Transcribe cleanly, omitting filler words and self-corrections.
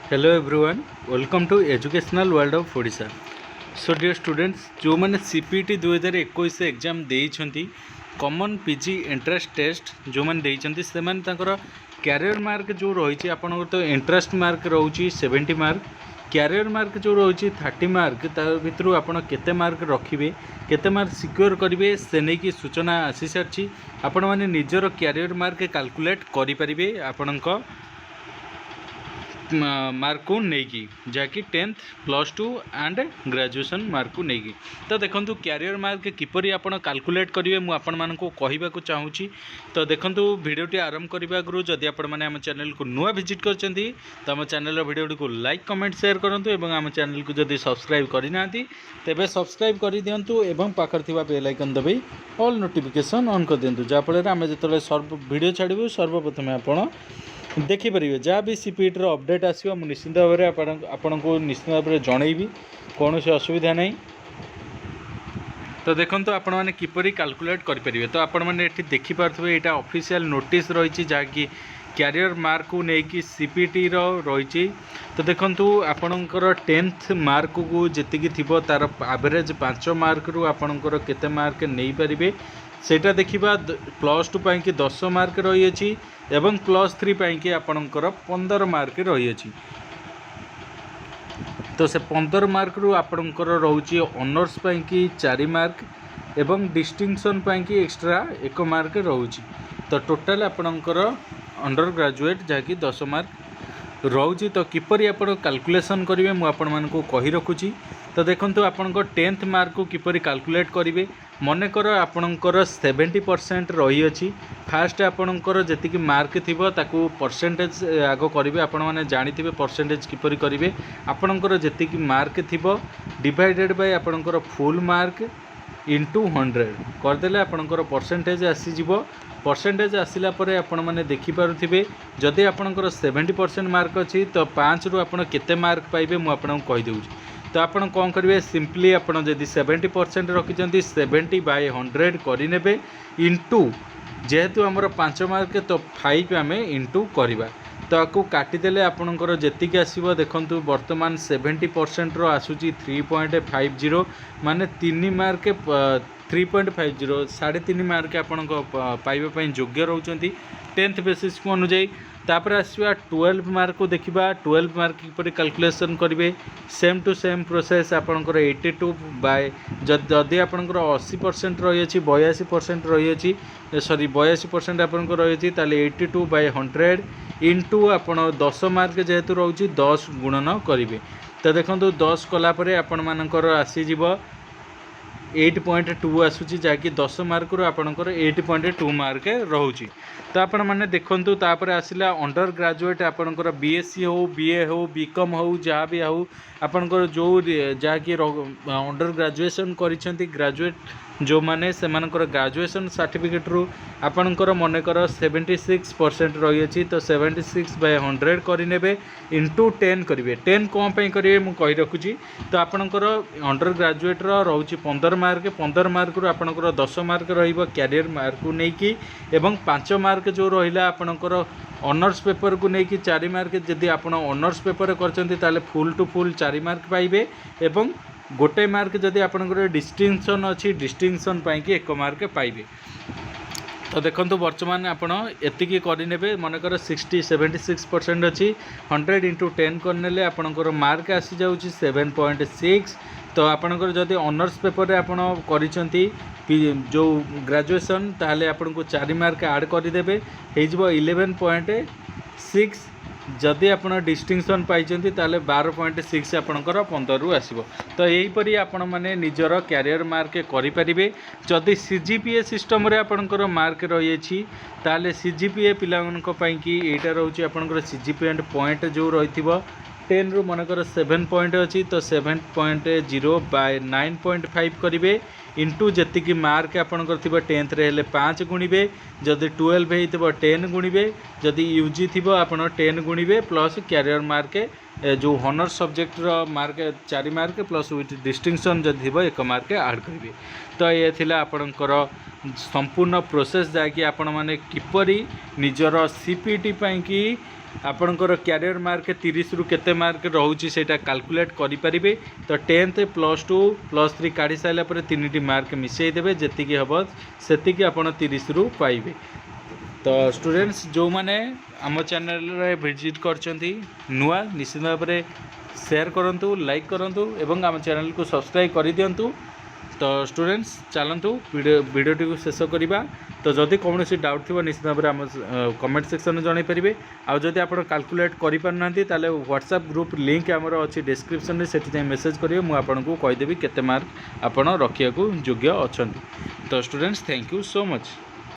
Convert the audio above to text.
Hello everyone, welcome to Educational World of Odisha. So dear students, जो मैंने CPT 2021 exam देइछंती common PG entrance test जो मैंने देइछंती से माने ताकर कैरियर मार्क जो रही आपन तो एंट्रेंस मार्क रोची 70 मार्क कैरियर मार्क जो रही 30 मार्क ता भितर आपन केते मार्क रखिबे केते मार्क सिक्योर करिवे से नै की सूचना आसी सारछि आपन माने निजर कैरियर मार्क कैलकुलेट करि परिबे आपनक मार्क को नहीं जहाँकि 10th +2 एंड ग्रेजुएशन मार्क को नहीं तो देखो कैरियर मार्क किपरि आपण कैलकुलेट करेंगे मुझे आपण मान कहवाक चाहूँगी तो देखो भिडियोटी आरंभ करने आगु जदि आपण मैंने आम चैनल को नुआ विजिट करछंती तो आम चैनल भिडियो को लाइक कमेंट शेयर करूँ और आम चैनल को जदि सब्सक्राइब करना तेबे सब्सक्राइब कर दिंतु और पाखर थिबा बेल आइकन दबाई ऑल नोटिफिकेशन ऑन कर दिंतु जहाँफल आम जो वीडियो छाड़ू सर्वप्रथम आपण देखिपारे जहाँ भी सीपीटी अपडेट आसो मुझे निश्चित भाव में आपण को निश्चित भाव में जनईबी कौन से असुविधा नहीं तो देखो आपण मैंने किपरि कैलकुलेट करेंगे तो आपण मैंने देखिपे यहाँ ऑफिशियल नोटिस रही जहाँकि कैरियर मार्क को लेकिन सीपीटी रही तो देखो आपणकर 10th मार्क को जी थी तार एवरेज 5 मार्क रु आपणकर केते मार्क नहीं पारे सेटा देखा +2 पाई 10 मार्क रही एवं +3 पाई आपणकर 15 मार्क रही तो से 15 मार्क रु आपणकर रोचे ऑनर्स पाई 4 मार्क एवं डिस्टिंक्शन पाई एक्स्ट्रा 1 मार्क रोचे तो टोटाल आपणकर अंडर ग्रेजुएट जहाँकि 10 मार्क रोचे तो किपरि आपण कैलकुलेशन करेंगे मुझे आपण मान को कही रखुची तो देखो आपण 10th मार्क को किपरि कैलकुलेट करेंगे मनकर आपणकर 70% रही अछि फास्ट आपणकर जति मार्क थिबो ताकू परसेंटेज आगो करेंगे आपण माने जानिथिबे परसेंटेज किपरि करेंगे आपणकर जति मार्क थिबो डिवाइडेड बाय आपणकर फुल मार्क इंटू 100 करदेले आपणकर परसेंटेज आसीजिवो परसेंटेज आसिला परे आपण माने देखि पारुथिबे जदि आपणकर 70% मार्क अछि तो 5 रु आपण केते मार्क पाइबे मु आपन कहि देउछि तो आपण कौन करेंगे सिंपली आपड़ जदि 70% रखिंट 70/100 करें इंटू जेहेतु आमर 5 मार्क तो 5 आम इंटू करवा तो आपको काटिदेले आपणकर जी आसो देखु बर्तमान 70% आसूची 3.50 माने 3 मार्क 3.50 3.5 मार्क आपण पाइबापी योग्य रोचंती 10th बेसिस को अनुजाई तापर आसवा 12 मार्क को देखा 12 मार्क किपरि कैलकुलेशन करेंगे सेम टू सेम प्रोसेस आपणकर 82 बाय जदि आपणकर 80% रही 82% रही सॉरी 82% आपणकर रही 82/100 इंटू आपण 10 मार्क जेहेतु रोचे 10 गुणन करेंगे तो देखो 10 कलापर आपण मानकर आसीजिव 8.2 आसूची जहाँकि 10 मार्क रू आपणकर 8.2 मार्क रोचे तो आपण मैंने देखूँ तापर आसला अंडर ग्रेजुएट आपणकर बीएससी हो बीए हो बीकॉम हो जहाँ भी हो आपणकर जो जहाँकि अंडर ग्रेजुएशन करिसेंती ग्रेजुएट जो माने से मानकर ग्रेजुएशन सर्टिफिकेट रु आपणकर मनकर 76% रही तो 76/100 करेंगे इंटू 10 करेंगे 10 कौन पे करेंगे मुझे कही रखुची तो आपणकर अंडर ग्रेजुएट रोचे 15 मार्क रु आपणकर 10 मार्क रहिबो कैरियर मार्क को लेकिन एवं 5 मार्क जो रहा आपणकर ऑनर्स पेपर को लेकिन 4 मार्क जदि आपण ऑनर्स पेपर करचंती ताले फुल टू फुल 4 मार्क पाइबे एवं गोटे मार्क जदि आपणकर डिस्टिंक्शन अच्छी डिस्टिंक्शन पाई 1 मार्क पाइबे तो देखो बर्तमान आपण एतिकी करेंगे मनकर 76% अच्छी 100 इंटू 10 करने आपणकर मार्क आसी जाउची 7.6 तो आपणकर जदि ऑनर्स पेपर रे आपण करिसेंती जो ग्रेजुएशन ताहले आपन को 4 मार्क ऐड करदेवे हो 11.6 जदि आप डिस्टिंक्शन पाई 12.6 आपणकर 15 रु आसो तो यहीपरि आपण मैंने निजर कैरियर मार्क करें जदि सीजीपीए सिस्टम रे आपणकर मार्क रही ताले सीजीपीए पिलांपाई यहाँ रोचे आपणकर सीजीपीए पॉइंट जो रही 10 रु मनकर 7 पॉइंट अच्छी तो 7.0/9.5 करेंगे इंटू जी मार्क आपंकर 10th रे 5 गुणिबे जदि 12 हो 10 गुणिबे जदि यूजी थी आप 10 गुणिबे प्लस कैरियर मार्क जो honour subject mark 4 mark plus with distinction जदि थी 1 मार्क ऐड करेंगे तो ये थिला आपणकर संपूर्ण प्रोसेस जहाँकि आपण मैंने किपरि निजर सीपीटी पाई आपणकर क्यारियर मार्क 30 रु केते मार्क रोचे सेटा कैलकुलेट करें। तो 10th +2 +3 काढ़ी सारापर 3टी मार्क मिसईदेवे जी हम से आप 30 रु पाइबे। तो स्टूडेंट्स जो मैंने आम चैनल विजिट कर नुआ निश्चित भाव में शेयर करूँ, लाइक करूँ एवं आम चैनल को सब्सक्राइब कर दिंतु। तो स्टूडेंट्स चलतु वीडियोटी को शेष करवा। तो जदि कौन डाउट थी निश्चित भाव में आम कमेंट सेक्शन में जनईपारे। आदि आप कैलकुलेट करना व्हाट्सएप ग्रुप लिंक आमर अच्छी डिस्क्रिप्शन में से मेसेज करेंगे, मुझे कहीदेवी केते मार्क आप रखा योग्य अच्छा। तो students thank you so much.